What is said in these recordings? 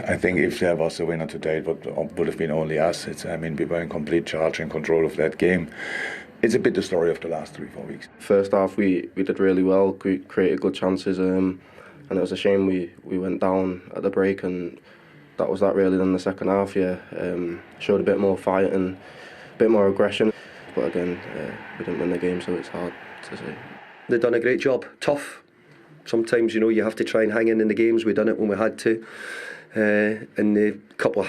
I think if there was a winner today, it would have been only us. We were in complete charge and control of that game. It's a bit the story of the last 3-4 weeks. First half, we did really well, created good chances, and it was a shame we went down at the break, and that was that really. Then the second half, showed a bit more fight and a bit more aggression. But again, we didn't win the game, so it's hard to say. They've done a great job. Tough. Sometimes, you have to try and hang in the games. We done it when we had to. And the couple of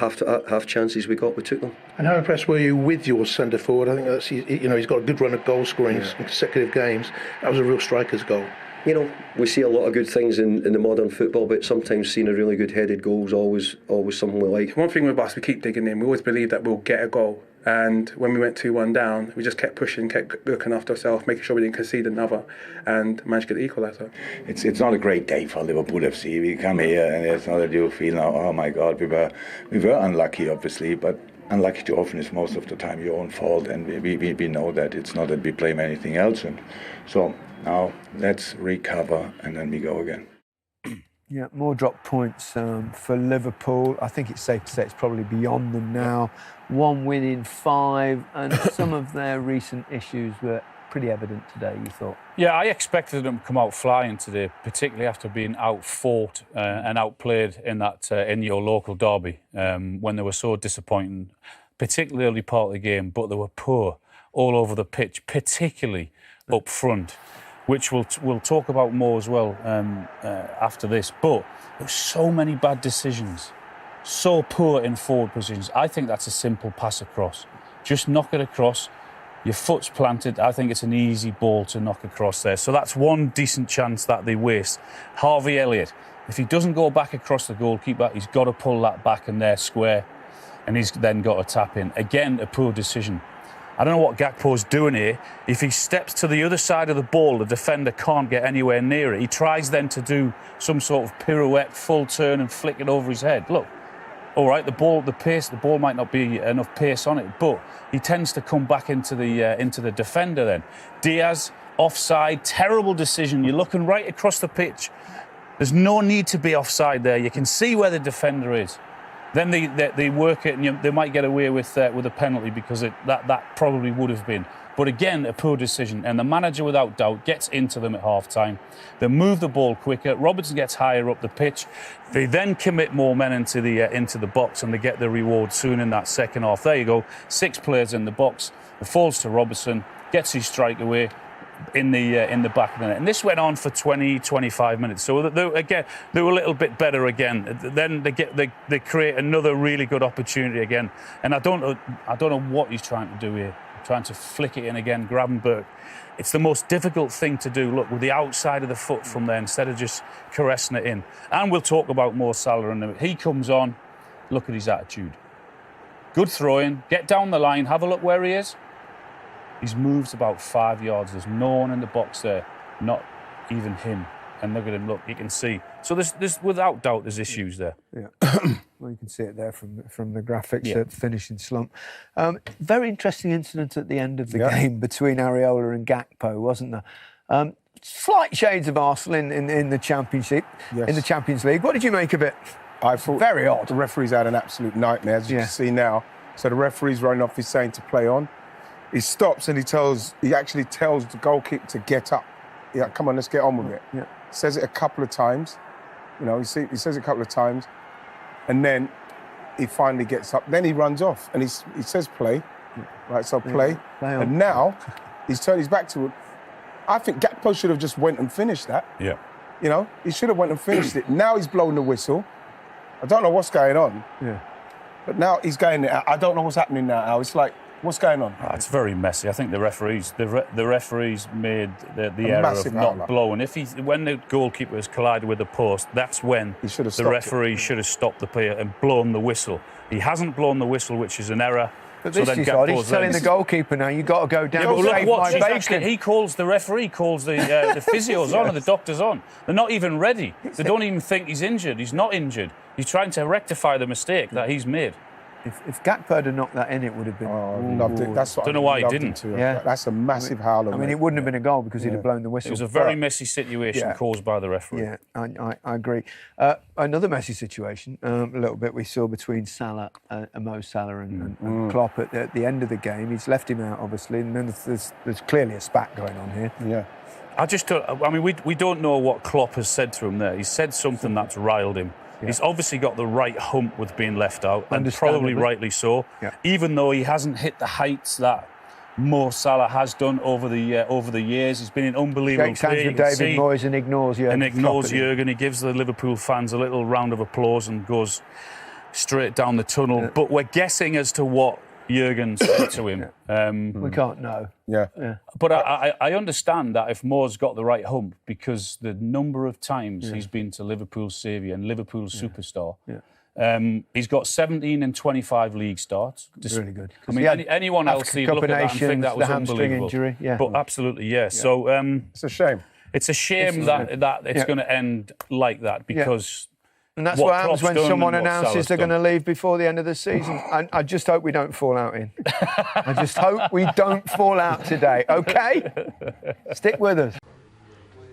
half chances we got, we took them. And how impressed were you with your centre forward? I think that's, he's got a good run of goal scoring in consecutive games. That was a real striker's goal. We see a lot of good things in the modern football, but sometimes seeing a really good headed goal is always something we like. One thing with us, we keep digging in. We always believe that we'll get a goal. And when we went 2-1 down, we just kept pushing, kept looking after ourselves, making sure we didn't concede another, and managed to get the equaliser. It's not a great day for Liverpool FC. We come here and it's not that you feel now, oh my God, we were unlucky, obviously, but unlucky too often is most of the time your own fault, and we know that. It's not that we blame anything else. And so now let's recover and then we go again. Yeah, more drop points for Liverpool. I think it's safe to say it's probably beyond them now. 1 win in 5, and some of their recent issues were pretty evident today, you thought? Yeah, I expected them to come out flying today, particularly after being outfought and outplayed in that in your local derby when they were so disappointing, particularly early part of the game, but they were poor all over the pitch, particularly up front, which we'll talk about more as well after this. But there were so many bad decisions, so poor in forward positions. I think that's a simple pass across. Just knock it across. Your foot's planted. I think it's an easy ball to knock across there. So that's one decent chance that they waste. Harvey Elliott, if he doesn't go back across the goalkeeper, he's got to pull that back in there square, and he's then got to tap in. Again, a poor decision. I don't know what Gakpo's doing here. If he steps to the other side of the ball, the defender can't get anywhere near it. He tries then to do some sort of pirouette, full turn and flick it over his head. Look, all right, the ball might not be enough pace on it, but he tends to come back into the defender then. Diaz, offside, terrible decision. You're looking right across the pitch. There's no need to be offside there. You can see where the defender is. Then they work it, and they might get away with a penalty because that probably would have been. But again, a poor decision. And the manager, without doubt, gets into them at half-time. They move the ball quicker. Robertson gets higher up the pitch. They then commit more men into the box, and they get the reward soon in that second half. There you go, 6 players in the box. It falls to Robertson, gets his strike away in the back of the net. And this went on for 20-25 minutes. So they were a little bit better again. Then they create another really good opportunity again. And I don't know what he's trying to do here. Trying to flick it in again, Gravenberg. It's the most difficult thing to do, look, with the outside of the foot from there instead of just caressing it in. And we'll talk about more Salah in a minute. He comes on, look at his attitude. Good throw-in, get down the line, have a look where he is. He's moved about 5 yards. There's no one in the box there, not even him. And look at him, look, you can see. So there's without doubt, there's issues there. Yeah. Well, you can see it there from the graphics at finishing slump. Very interesting incident at the end of the game between Areola and Gakpo, wasn't there? Slight shades of Arsenal in the Championship, in the Champions League. What did you make of it? I thought very odd. The referee's had an absolute nightmare, as you can see now. So the referee's running off, he's saying to play on. He stops and he actually tells the goalkeeper to get up. Yeah, come on, let's get on with it. Yeah. Says it a couple of times. He says it a couple of times. And then he finally gets up. Then he runs off and he says play. Right, so play. Play on. And now he's turned his back to it. I think Gakpo should have just went and finished that. Yeah. He should have went and finished it. Now he's blowing the whistle. I don't know what's going on. Yeah. But now he's going there. I don't know what's happening now, Al. It's like, what's going on? It's very messy. I think the referees made the error of not blowing. When the goalkeeper has collided with the post, that's when the referee should have stopped the player and blown the whistle. He hasn't blown the whistle, which is an error. But this is odd. He's telling the goalkeeper now, you've got to go down. Yeah, but look, the referee calls the physios on and the doctors on. They're not even ready. They don't even think he's injured. He's not injured. He's trying to rectify the mistake that he's made. If Gakpo had knocked that in, it would have been. Oh, loved it. That's what Don't know why he didn't. Yeah. That's a massive howler. I mean, it wouldn't have been a goal because he'd have blown the whistle. It was a very messy situation caused by the referee. Yeah, I agree. Another messy situation, a little bit we saw between Salah and Mo Salah and Klopp at the end of the game. He's left him out, obviously, and then there's clearly a spat going on here. Yeah. I mean, we don't know what Klopp has said to him there. He's said something that's riled him. Yeah. He's obviously got the right hump with being left out, and probably rightly so. Yeah. Even though he hasn't hit the heights that Mo Salah has done over the years, he's been an unbelievable player. Shakes hands with David Moyes and ignores Jurgen. Jurgen. He gives the Liverpool fans a little round of applause and goes straight down the tunnel. Yeah. But we're guessing as to what Jurgen said to him. We can't know. Yeah. But I understand that if Mo's got the right hump, because the number of times he's been to Liverpool's saviour and Liverpool's superstar. Yeah. He's got 17 and 25 league starts. It's really good. I mean, anyone else, you'd look at that and think that was unbelievable. Injury. Yeah. But absolutely, yeah. So it's a shame. It's a shame that it's going to end like that, because... And that's what happens when someone announces they're going to leave before the end of the season. And I just hope we don't fall out in. I just hope we don't fall out today, OK? Stick with us.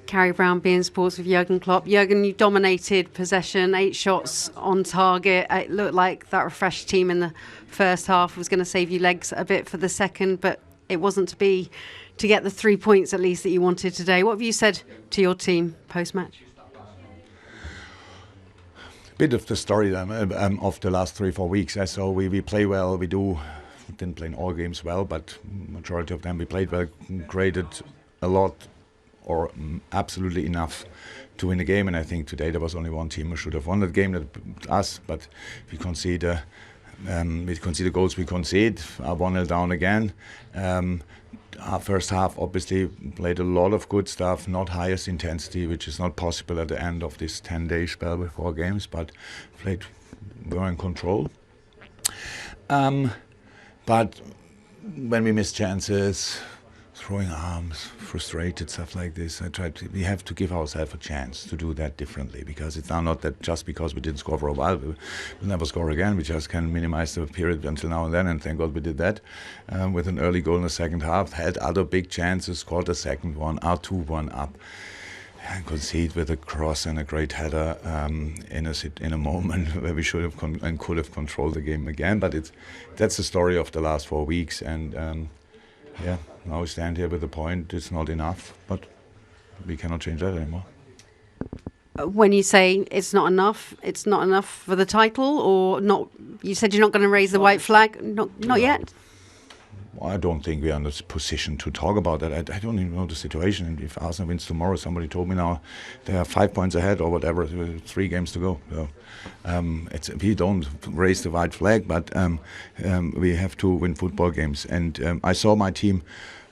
Carrie Brown, beIN Sports with Jurgen Klopp. Jurgen, you dominated possession, 8 shots on target. It looked like that refreshed team in the first half was going to save you legs a bit for the second, but it wasn't to be, to get the 3 points at least that you wanted today. What have you said to your team post-match? Bit of the story of the last 3-4 weeks. So we play well. We didn't play in all games well, but majority of them we played well, created a lot or absolutely enough to win the game. And I think today there was only one team who should have won that game, us. But we concede the goals we concede. 1-0 down again. Our first half obviously played a lot of good stuff, not highest intensity, which is not possible at the end of this 10-day spell with 4 games, but we were in control. But when we miss chances, throwing arms, frustrated, stuff like this, we have to give ourselves a chance to do that differently, because it's now not that just because we didn't score for a while, we'll never score again. We just can minimize the period until now and then, and thank God we did that with an early goal in the second half. Had other big chances, scored the second one, are 2-1 up, and concede with a cross and a great header in a moment where we should have and could have controlled the game again. But that's the story of the last 4 weeks, and now we stand here with a point. It's not enough, but we cannot change that anymore. When you say it's not enough for the title, or not? You said you're not going to raise the white flag. Not yet. I don't think we are in a position to talk about that. I don't even know the situation. And if Arsenal wins tomorrow, somebody told me now they are 5 points ahead or whatever, 3 games to go. So we don't raise the white flag, but we have to win football games. And I saw my team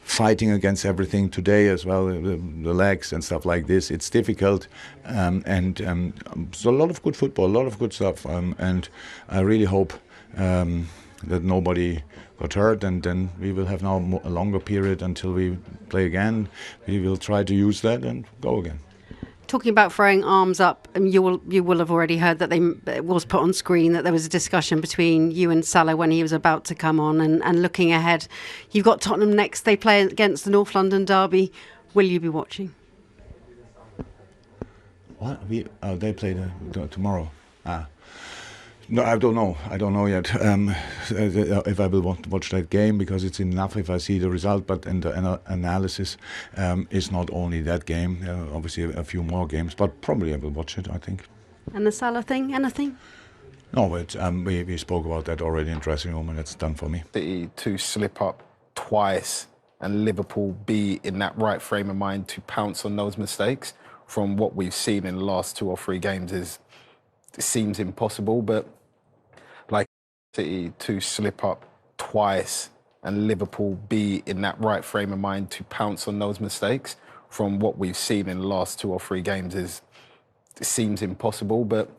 fighting against everything today as well, the legs and stuff like this. It's difficult, so a lot of good football, a lot of good stuff, and I really hope that nobody got hurt, and then we will have now a longer period until we play again. We will try to use that and go again. Talking about throwing arms up, you will have already heard that it was put on screen that there was a discussion between you and Salah when he was about to come on, and looking ahead. You've got Tottenham next. They play against the North London derby. Will you be watching? What? They play tomorrow. No, I don't know. I don't know yet if I will want to watch that game, because it's enough if I see the result. But the analysis is not only that game. Obviously, a few more games, but probably I will watch it, I think. And the Salah thing, anything? No, but we spoke about that already in dressing room, and it's done for me. To slip up twice and Liverpool be in that right frame of mind to pounce on those mistakes, from what we've seen in the last 2 or 3 games, it seems impossible. But City to slip up twice and Liverpool be in that right frame of mind to pounce on those mistakes, from what we've seen in the last 2 or 3 games, it seems impossible. But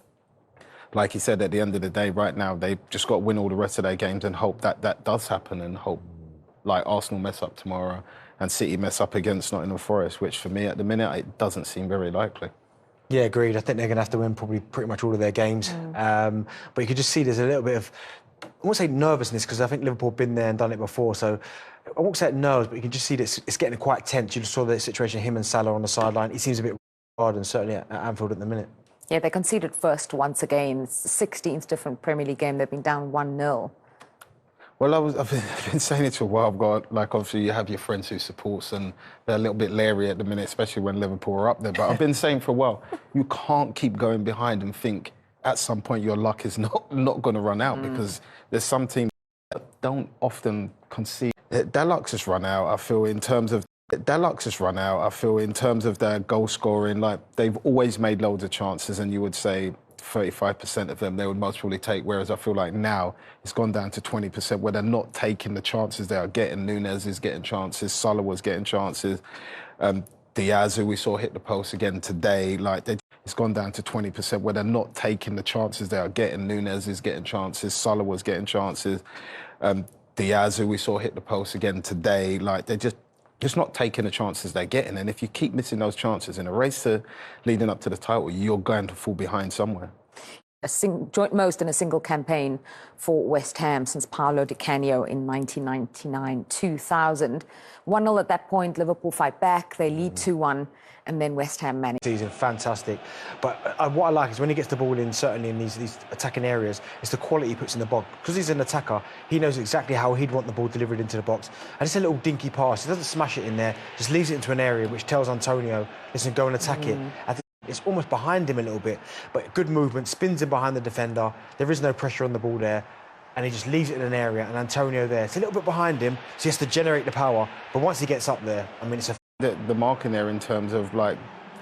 like you said, at the end of the day, right now, they've just got to win all the rest of their games and hope that does happen, and hope like Arsenal mess up tomorrow and City mess up against Nottingham Forest, which for me at the minute, it doesn't seem very likely. Yeah, agreed. I think they're going to have to win probably pretty much all of their games. But you could just see there's a little bit of I won't say nervousness, because I think Liverpool have been there and done it before, so I won't say it nerves, but you can just see that it's getting quite tense. You just saw the situation, him and Salah on the sideline. He seems a bit hard, and certainly at Anfield at the minute. Yeah, they conceded first once again. It's the 16th different Premier League game. They've been down 1-0. Well, I've been saying it for a while. I've got, like, obviously you have your friends who supports, and they're a little bit leery at the minute, especially when Liverpool are up there. But I've been saying for a while, you can't keep going behind and think at some point your luck is not going to run out, because there's some teams that don't often concede. Their luck's just run out, I feel, in terms of their goal scoring. Like, they've always made loads of chances, and you would say 35% of them they would most probably take, whereas I feel like now it's gone down to 20% where they're not taking the chances they are getting. Nunez is getting chances, Salah was getting chances, Diaz, who we saw hit the post again today, it's gone down to 20% where they're not taking the chances they are getting. Nunez is getting chances, Salah was getting chances, Diaz, who we saw hit the post again today, they're just not taking the chances they're getting. And if you keep missing those chances in a race leading up to the title, you're going to fall behind somewhere. Joint most in a single campaign for West Ham since Paolo Di Canio in 1999-2000. 1-0 at that point, Liverpool fight back, they lead 2-1, and then West Ham manage. Season, fantastic. But what I like is when he gets the ball in, certainly in these attacking areas, it's the quality he puts in the box. Because he's an attacker, he knows exactly how he'd want the ball delivered into the box. And it's a little dinky pass. He doesn't smash it in there, just leaves it into an area which tells Antonio, listen, go and attack it. I think it's almost behind him a little bit, but good movement, spins in behind the defender. There is no pressure on the ball there, and he just leaves it in an area, and Antonio there. It's a little bit behind him, so he has to generate the power. But once he gets up there, I mean, it's a... The marking there in terms of,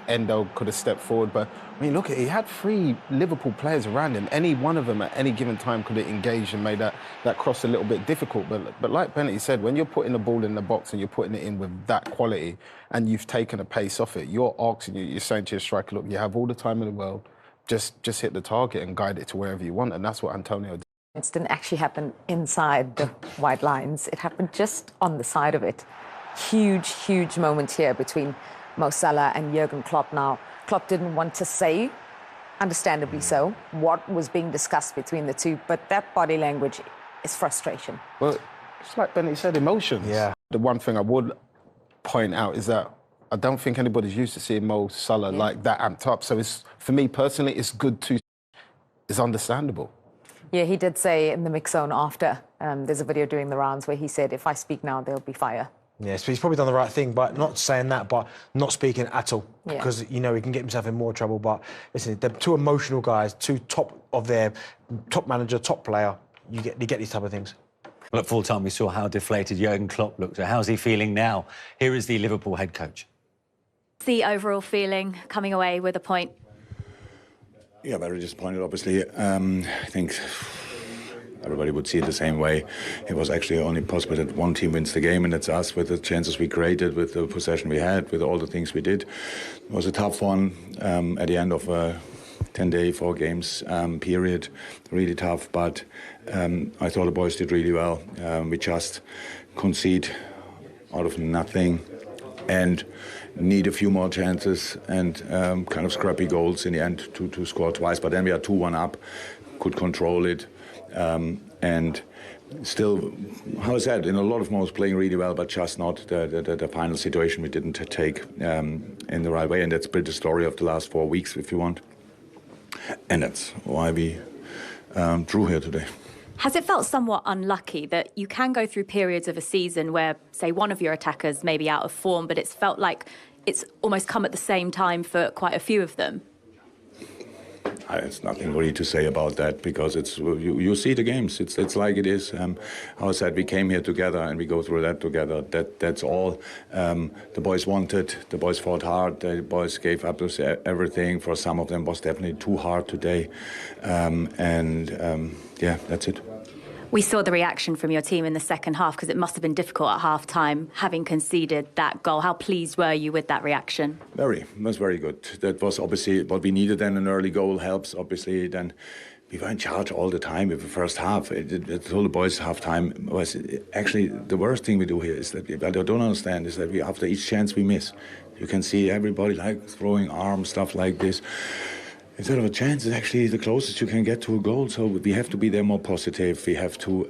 Endo could have stepped forward, but I mean, look, he had 3 Liverpool players around him. Any one of them at any given time could have engaged and made that cross a little bit difficult. But like Bennett said, when you're putting the ball in the box and you're putting it in with that quality and you've taken a pace off it, you're asking, you're saying to your striker, look, you have all the time in the world, just hit the target and guide it to wherever you want, and that's what Antonio did. It didn't actually happen inside the white lines. It happened just on the side of it. Huge, huge moment here between Mo Salah and Jurgen Klopp. Now, Klopp didn't want to say, understandably so, what was being discussed between the two, but that body language is frustration. Well, it's like Benny said, emotions. Yeah. The one thing I would point out is that I don't think anybody's used to seeing Mo Salah like that amped up. So for me personally, it's good to... It's understandable. Yeah, he did say in the mix zone after, there's a video doing the rounds where he said, if I speak now, there'll be fire. Yeah, so he's probably done the right thing, but not saying that, but not speaking at all. Because, he can get himself in more trouble. But listen, they're 2 emotional guys, 2 top of their top manager, top player. You get these type of things. Well, at full time, we saw how deflated Jurgen Klopp looked. How's he feeling now? Here is the Liverpool head coach. The overall feeling coming away with a point? Yeah, very disappointed, obviously. I think everybody would see it the same way. It was actually only possible that one team wins the game, and that's us, with the chances we created, with the possession we had, with all the things we did. It was a tough one at the end of a 10-day, 4 games period. Really tough, but I thought the boys did really well. We just concede out of nothing and need a few more chances and kind of scrappy goals in the end to score twice. But then we are 2-1 up, could control it. And still, how I said, in a lot of moments playing really well, but just not the final situation we didn't take in the right way. And that's a bit the story of the last 4 weeks, if you want. And that's why we drew here today. Has it felt somewhat unlucky that you can go through periods of a season where, say, one of your attackers may be out of form, but it's felt like it's almost come at the same time for quite a few of them? There's nothing really to say about that, because it's you see the games. It's like it is. How I said, we came here together and we go through that together. That's all. The boys wanted. The boys fought hard. The boys gave up everything. For some of them, was definitely too hard today. Yeah, that's it. We saw the reaction from your team in the second half, because it must have been difficult at half-time, having conceded that goal. How pleased were you with that reaction? It was very good. That was obviously what we needed. Then an early goal helps, obviously. Then we were in charge all the time with the first half. I told the boys half-time was actually the worst thing we do here is that what I don't understand is that after each chance we miss, you can see everybody throwing arms, stuff like this. instead of a chance, it's actually the closest you can get to a goal. So we have to be there more positive. We have to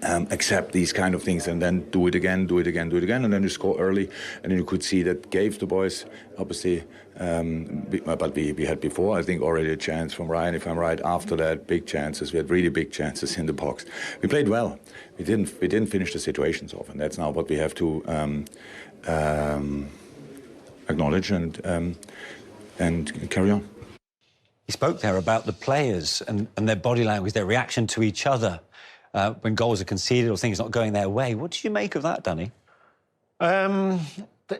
accept these kind of things and then do it again, and then you score early. And then you could see that gave the boys, obviously, but we had before, I think, already a chance from Ryan, if I'm right. After that, big chances. We had really big chances in the box. We played well. We didn't finish the situations off, and that's now what we have to acknowledge and carry on. He spoke there about the players and their body language, their reaction to each other when goals are conceded or things not going their way. What did you make of that, Danny?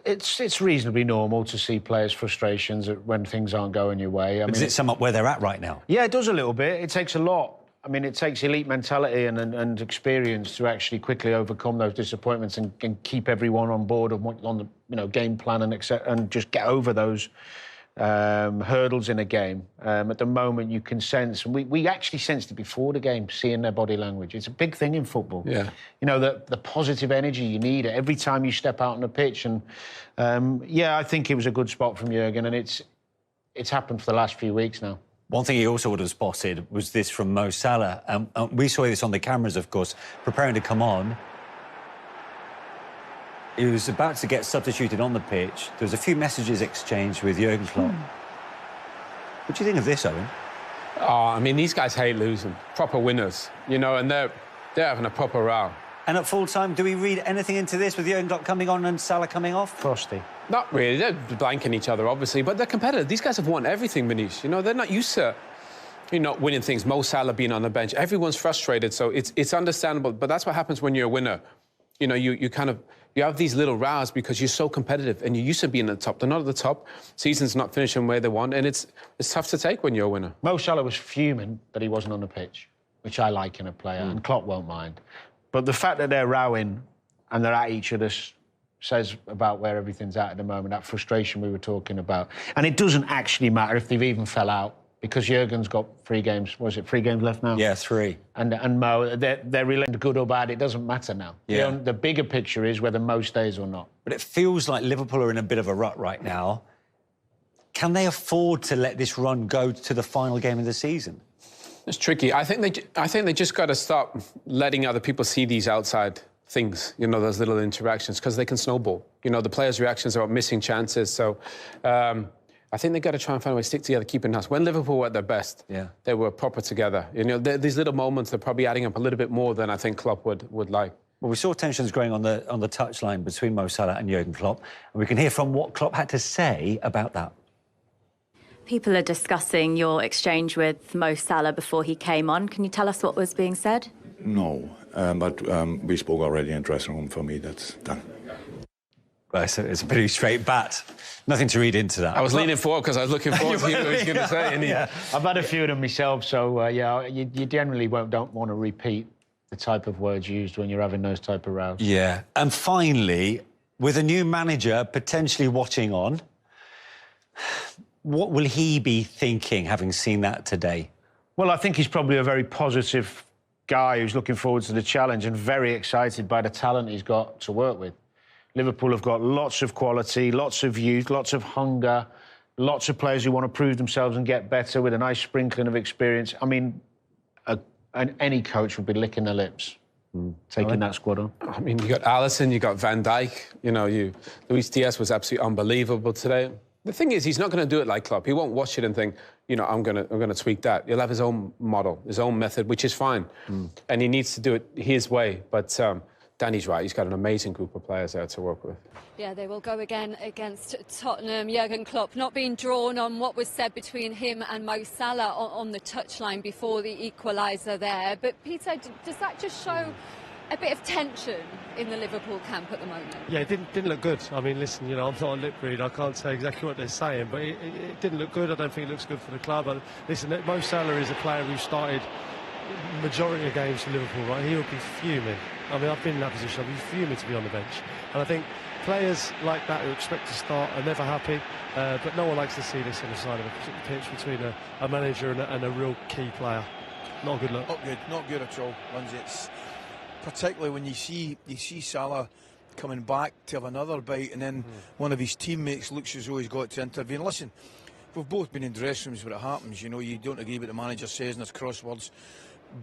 It's reasonably normal to see players' frustrations when things aren't going your way. Does it sum up where they're at right now? Yeah, it does a little bit. It takes a lot. I mean, it takes elite mentality and experience to actually quickly overcome those disappointments and keep everyone on board on the game plan and just get over those hurdles in a game. At the moment, you can sense, and we actually sensed it before the game, seeing their body language. It's a big thing in football. Yeah. You know, the positive energy you need every time you step out on the pitch. And I think it was a good spot from Jurgen, and it's happened for the last few weeks now. One thing he also would have spotted was this from Mo Salah. We saw this on the cameras, of course, preparing to come on. He was about to get substituted on the pitch. There was a few messages exchanged with Jurgen Klopp. What do you think of this, Owen? Oh, I mean, these guys hate losing. Proper winners, you know, and they're having a proper row. And at full time, do we read anything into this with Jurgen Klopp coming on and Salah coming off? Frosty. Not really. They're blanking each other, obviously, but they're competitive. These guys have won everything, Manish. You know, they're not used to, winning things. Mo Salah being on the bench. Everyone's frustrated, so it's understandable. But that's what happens when you're a winner. You know, you have these little rows because you're so competitive and you're used to being at the top. They're not at the top. Season's not finishing where they want, and it's tough to take when you're a winner. Mo Salah was fuming that he wasn't on the pitch, which I like in a player, and Klopp won't mind. But the fact that they're rowing and they're at each other says about where everything's at the moment, that frustration we were talking about. And it doesn't actually matter if they've even fell out, because Jurgen's got 3 games. What is it, 3 games left now? Yeah, 3. And Mo, they're really good or bad. It doesn't matter now. Yeah. The bigger picture is whether Mo stays or not. But it feels like Liverpool are in a bit of a rut right now. Can they afford to let this run go to the final game of the season? It's tricky. I think they just got to stop letting other people see these outside things, those little interactions, because they can snowball. The players' reactions are missing chances. So I think they've got to try and find a way to stick together, keep in house. When Liverpool were at their best, they were proper together. These little moments are probably adding up a little bit more than I think Klopp would like. Well, we saw tensions growing on the touchline between Mo Salah and Jurgen Klopp, and we can hear from what Klopp had to say about that. People are discussing your exchange with Mo Salah before he came on. Can you tell us what was being said? No, but we spoke already in the dressing room. For me, that's done. Well, it's a pretty straight bat. Nothing to read into that. I was leaning forward because I was looking forward to hear what he was going to say. Yeah. I've had a few of them myself, so you generally don't want to repeat the type of words used when you're having those type of rows. Yeah. And finally, with a new manager potentially watching on, what will he be thinking, having seen that today? Well, I think he's probably a very positive guy who's looking forward to the challenge and very excited by the talent he's got to work with. Liverpool have got lots of quality, lots of youth, lots of hunger, lots of players who want to prove themselves and get better with a nice sprinkling of experience. I mean, any coach would be licking their lips taking that squad on. I mean, you got Alisson, you got Van Dijk, Luis Diaz was absolutely unbelievable today. The thing is, he's not going to do it like Klopp. He won't watch it and think, I'm going to tweak that. He'll have his own model, his own method, which is fine. And he needs to do it his way. But Danny's right. He's got an amazing group of players there to work with. Yeah, they will go again against Tottenham. Jurgen Klopp not being drawn on what was said between him and Mo Salah on the touchline before the equaliser there. But Peter, does that just show a bit of tension in the Liverpool camp at the moment? Yeah, it didn't look good. I mean, listen, I'm not a lip reader. I can't say exactly what they're saying, but it didn't look good. I don't think it looks good for the club. But listen, Mo Salah is a player who started majority of games for Liverpool, right? He would be fuming. I mean, I've been in that position. I'd be fuming to be on the bench. And I think players like that who expect to start are never happy. But no one likes to see this on the side of a pitch between a manager and a real key player. Not a good look. Not good at all, Lindsay. It's particularly when you see Salah coming back to have another bite, and then one of his teammates looks as though he's got to intervene. Listen, we've both been in dressing rooms where it happens. You know, you don't agree with the manager says and there's crosswords,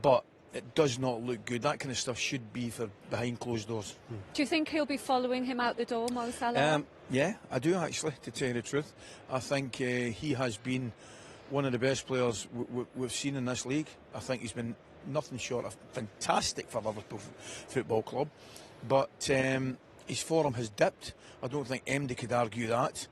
but it does not look good. That kind of stuff should be for behind closed doors. Do you think he'll be following him out the door, Mo Salah? Yeah, I do actually, to tell you the truth. I think he has been one of the best players we've seen in this league. I think he's been nothing short of fantastic for Liverpool Football Club. But his form has dipped. I don't think MD could argue that.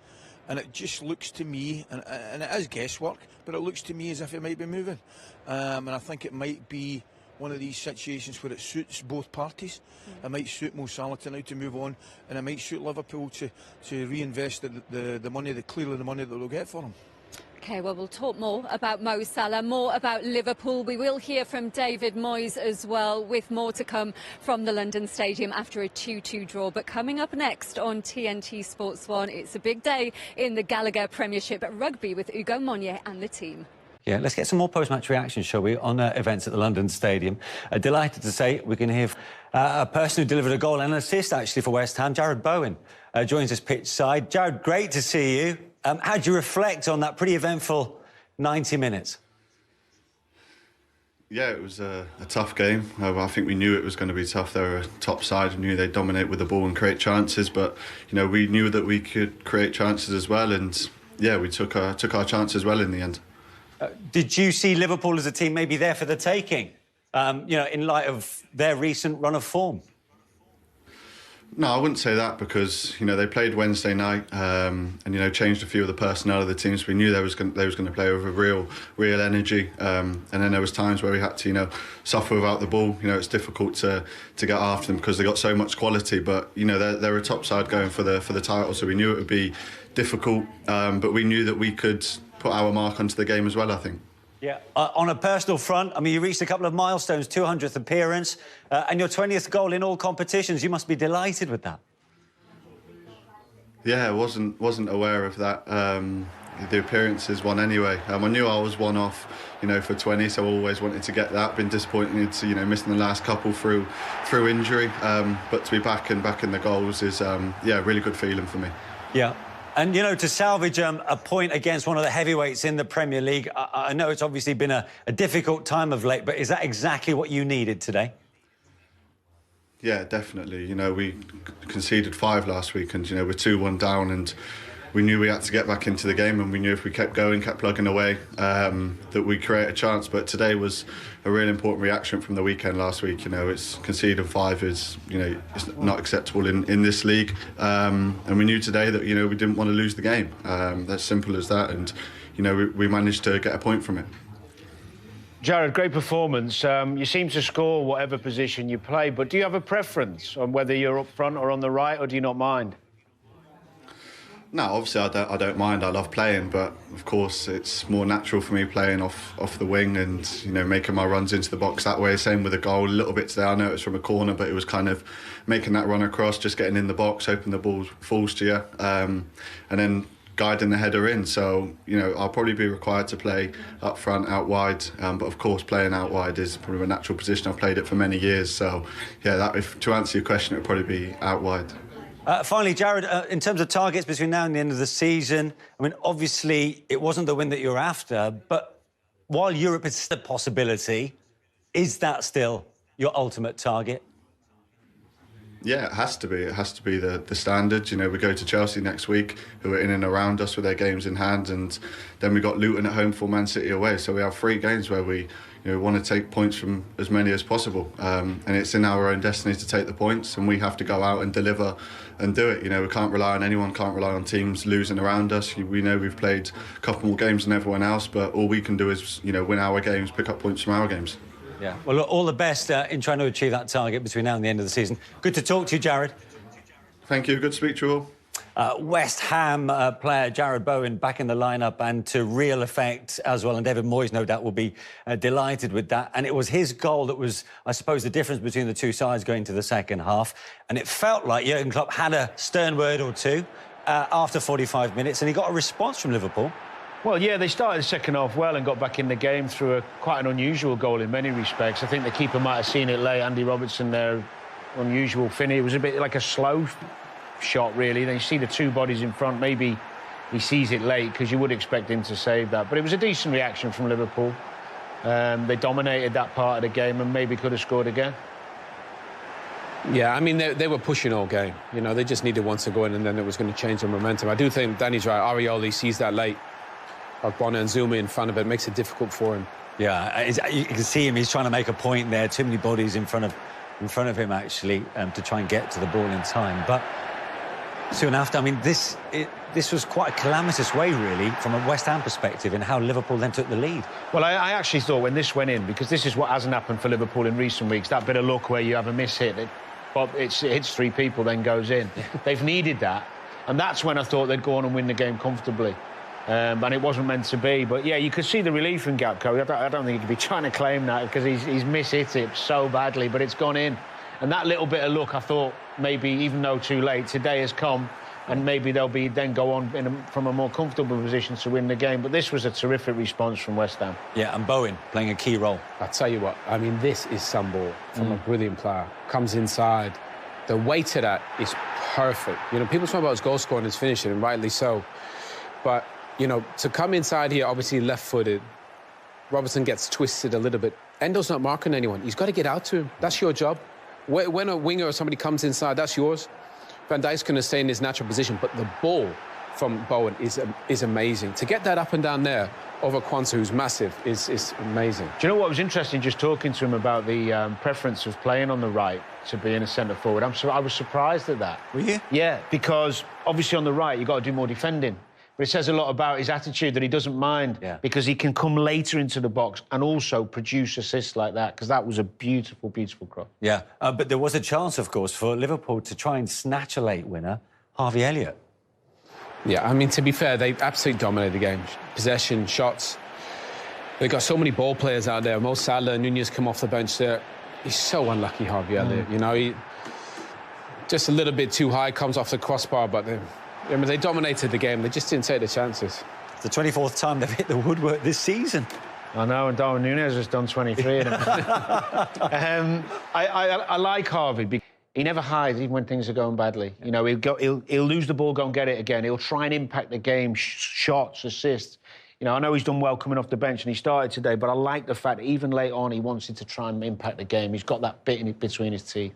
And it just looks to me, and it is guesswork, but it looks to me as if it might be moving. And I think it might be one of these situations where it suits both parties. It might suit Mo Salah now to move on, and it might suit Liverpool to reinvest the money, clearly the money that they'll get for him. OK, well, we'll talk more about Mo Salah, more about Liverpool. We will hear from David Moyes as well, with more to come from the London Stadium after a 2-2 draw. But coming up next on TNT Sports 1, it's a big day in the Gallagher Premiership Rugby with Hugo Monnier and the team. Yeah, let's get some more post-match reactions, shall we, on events at the London Stadium. Delighted to say we can hear a person who delivered a goal and an assist, actually, for West Ham. Jared Bowen joins us pitch side. Jared, great to see you. How do you reflect on that pretty eventful 90 minutes? Yeah, it was a tough game. I think we knew it was going to be tough. They were a top side. We knew they'd dominate with the ball and create chances, but you know, we knew that we could create chances as well, and yeah, we took our chances well in the end. Did you see Liverpool as a team maybe there for the taking, you know, in light of their recent run of form? No, I wouldn't say that, because you know they played Wednesday night and you know changed a few of the personnel of the teams. We knew they was going to play with a real energy, and then there was times where we had to suffer without the ball. You know, it's difficult to get after them because they got so much quality. But you know they're a top side going for the title, so we knew it would be difficult. But we knew that we could put our mark onto the game as well, I think. Yeah. On a personal front, I mean, you reached a couple of milestones, 200th appearance and your 20th goal in all competitions. You must be delighted with that. Yeah, I wasn't aware of that. The appearances one anyway. I knew I was one off, you know, for 20, so I always wanted to get that. Been disappointed to, you know, missing the last couple through injury. But to be back in the goals is, yeah, a really good feeling for me. Yeah. And, you know, to salvage a point against one of the heavyweights in the Premier League, I know it's obviously been a difficult time of late, but is that exactly what you needed today? Yeah, definitely. You know, we conceded 5 last week and, you know, we're 2-1 down, and we knew we had to get back into the game, and we knew if we kept going, kept plugging away, that we'd create a chance. But today was a really important reaction from the weekend last week. You know, it's conceding 5 is, you know, it's not acceptable in this league. And we knew today that, you know, we didn't want to lose the game. That's simple as that. And, you know, we managed to get a point from it. Jared, great performance. You seem to score whatever position you play, but do you have a preference on whether you're up front or on the right, or do you not mind? No, obviously I don't mind. I love playing, but of course it's more natural for me playing off the wing and, you know, making my runs into the box that way. Same with the goal, a little bit today. I know it's from a corner, but it was kind of making that run across, just getting in the box, hoping the ball falls to you, and then guiding the header in. So, you know, I'll probably be required to play up front, out wide, but of course playing out wide is probably a natural position. I've played it for many years, so yeah, to answer your question, it would probably be out wide. Finally, Jared, in terms of targets between now and the end of the season, I mean, obviously it wasn't the win that you were after, but while Europe is still a possibility, is that still your ultimate target? Yeah, it has to be. It has to be the standard. You know, we go to Chelsea next week, who are in and around us with their games in hand, and then we got Luton at home for Man City away. So we have 3 games where we, you know, want to take points from as many as possible, and it's in our own destiny to take the points, and we have to go out and deliver and do it. You know, we can't rely on anyone, can't rely on teams losing around us. We know we've played a couple more games than everyone else, but all we can do is, you know, win our games, pick up points from our games. Yeah, well, look, all the best in trying to achieve that target between now and the end of the season. Good to talk to you, Jared. Thank you. Good to speak to you all. West Ham player Jared Bowen back in the lineup and to real effect as well. And David Moyes, no doubt, will be delighted with that. And it was his goal that was, I suppose, the difference between the two sides going to the second half. And it felt like Jurgen Klopp had a stern word or two after 45 minutes, and he got a response from Liverpool. Well, yeah, they started the second half well and got back in the game through quite an unusual goal in many respects. I think the keeper might have seen it late. Andy Robertson there, unusual finish. It was a bit like a slow shot, really. Then you see the 2 bodies in front. Maybe he sees it late, because you would expect him to save that. But it was a decent reaction from Liverpool. They dominated that part of the game and maybe could have scored again. Yeah, I mean, they were pushing all game. You know, they just needed one to go in, and then it was going to change the momentum. I do think Danny's right. Areola sees that late. Ogbonna and Zuma in front of it makes it difficult for him. Yeah, you can see him. He's trying to make a point there. Too many bodies in front of him, actually, to try and get to the ball in time. But soon after, I mean, this was quite a calamitous way, really, from a West Ham perspective, in how Liverpool then took the lead. Well, I actually thought when this went in, because this is what hasn't happened for Liverpool in recent weeks, that bit of luck where you have a miss hit, it hits 3 people, then goes in. They've needed that, and that's when I thought they'd go on and win the game comfortably. And it wasn't meant to be. But, yeah, you could see the relief in Gakpo. I don't think he could be trying to claim that, because he's mishit it so badly, but it's gone in. And that little bit of luck, I thought, maybe, even though too late, today has come, and maybe they'll then go on from a more comfortable position to win the game. But this was a terrific response from West Ham. Yeah, and Bowen playing a key role. I'll tell you what, I mean, this is some ball from a brilliant player. Comes inside. The weight of that is perfect. You know, people talk about his goal scoring and his finishing, and rightly so. But, you know, to come inside here, obviously left-footed, Robertson gets twisted a little bit. Endo's not marking anyone. He's got to get out to him. That's your job. When a winger or somebody comes inside, that's yours. Van Dijk's going to stay in his natural position, but the ball from Bowen is amazing. To get that up and down there over Kwanzaa, who's massive, is amazing. Do you know what was interesting, just talking to him about the preference of playing on the right to being a centre-forward? I was surprised at that. Were you? Yeah, because obviously on the right, you've got to do more defending. But it says a lot about his attitude, that he doesn't mind, because he can come later into the box and also produce assists like that, because that was a beautiful, beautiful cross. Yeah, but there was a chance, of course, for Liverpool to try and snatch a late winner, Harvey Elliott. Yeah, I mean, to be fair, they absolutely dominated the game. Possession, shots. They've got so many ball players out there. Mo Salah, Nunez come off the bench there. He's so unlucky, Harvey Elliott. You know, he just a little bit too high, comes off the crossbar, but they dominated the game. They just didn't take the chances. It's the 24th time they've hit the woodwork this season. I know, and Darwin Nunez has done 23 of them. I like Harvey. He never hides, even when things are going badly. You know, he'll lose the ball, go and get it again. He'll try and impact the game, shots, assists. You know, I know he's done well coming off the bench, and he started today, but I like the fact that even late on, he wanted to try and impact the game. He's got that bit in between his teeth.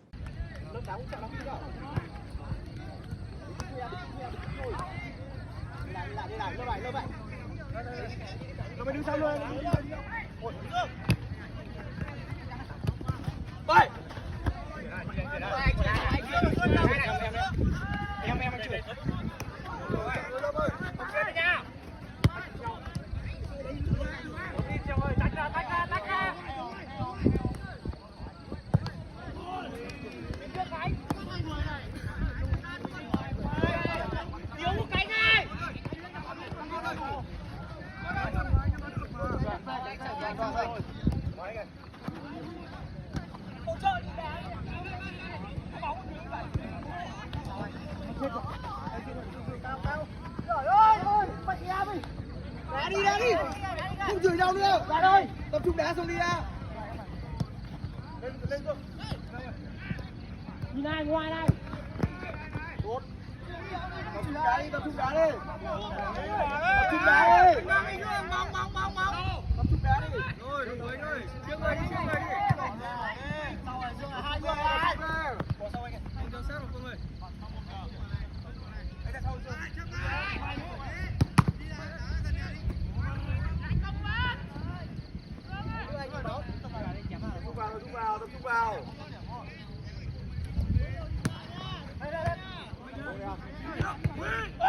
Không chửi nhau nữa. Ra thôi. Tập trung đá xong đi ra. Lên cơ. Nhìn ai ngoài này. Tốt. Tập trung đá đi, tập trung đá đi. Tập trung đá đi. Tập trung đá đi. Rồi, được rồi anh ơi. Trước người đi, trước người đi. Sau này, trước là hai người lại. Bỏ sau anh ơi. Anh cho sát một con người. Anh ra sau trước. Tập trung vào. Đây.